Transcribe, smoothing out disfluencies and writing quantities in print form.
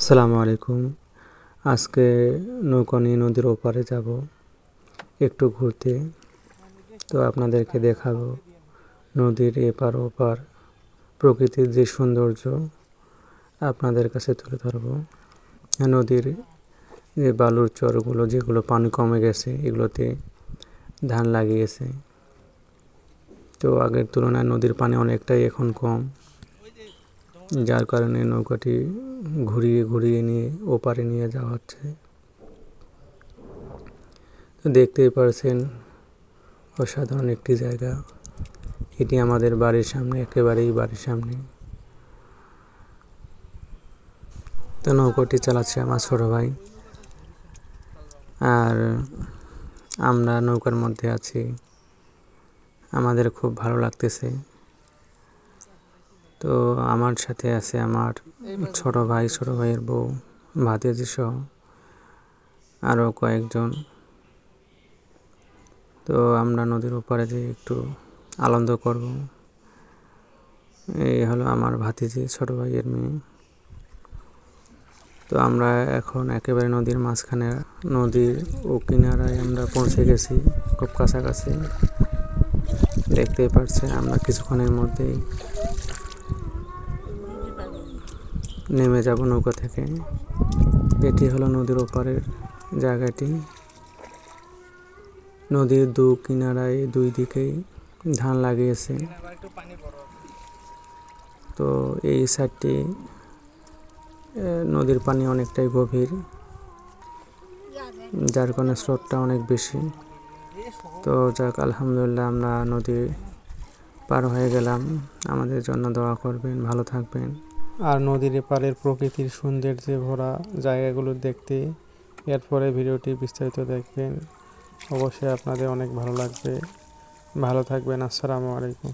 আসসালামু আলাইকুম। আজকে নৌকা নিয়ে নদীর ওপারে যাব একটু ঘুরতে। তো আপনাদেরকে দেখাবো নদীর এপার ওপার প্রকৃতির যে সৌন্দর্য আপনাদের কাছে তুলে ধরবো। নদীর যে বালুর চরগুলো যেগুলো পানি কমে গেছে এগুলোতে ধান লাগিয়েছে। তো আগের তুলনায় নদীর পানি অনেকটাই এখন কম, যার কারণে নৌকাটি ঘুরিয়ে ঘুরিয়ে নিয়ে ওপারে নিয়ে যাওয়া হচ্ছে। তো দেখতেই পারছেন অসাধারণ একটি জায়গা। এটি আমাদের বাড়ির সামনে, একেবারেই বাড়ির সামনে। তো নৌকাটি চালাচ্ছে আমার ছোট ভাই, আর আমরা নৌকার মধ্যে আছি। আমাদের খুব ভালো লাগতেছে। তো আমার সাথে আছে আমার ছোট ভাইয়ের বউ, ভাতিজি সহ আরও কয়েকজন। তো আমরা নদীর ওপারে যেয়ে একটু আনন্দ করব। এই হলো আমার ভাতিজি, ছোট ভাইয়ের মেয়ে। তো আমরা এখন একেবারে নদীর মাঝখানে, নদীর ও কিনারায় আমরা পৌঁছে গেছি, খুব কাছাকাছি। দেখতেই পাচ্ছেন আমরা কিছুক্ষণের মধ্যেই নেমে যাব নৌকা থেকে। এটি হলো নদীর ওপারের জায়গাটি। নদীর দু কিনারায় দুই দিকেই ধান লাগিয়েছে। তো এই সাইডটি নদীর পানি অনেকটাই গভীর, যার কারণে স্রোতটা অনেক বেশি। তো যাক, আলহামদুলিল্লাহ আমরা নদী পার হয়ে গেলাম। আমাদের জন্য দোয়া করবেন, ভালো থাকবেন। আর নদীর এপারের প্রকৃতির সৌন্দর্যে ভরা জায়গাগুলো দেখতে এরপরে ভিডিওটি বিস্তারিত দেখবেন। অবশ্যই আপনাদের অনেক ভালো লাগবে। ভালো থাকবেন। আসসালামু আলাইকুম।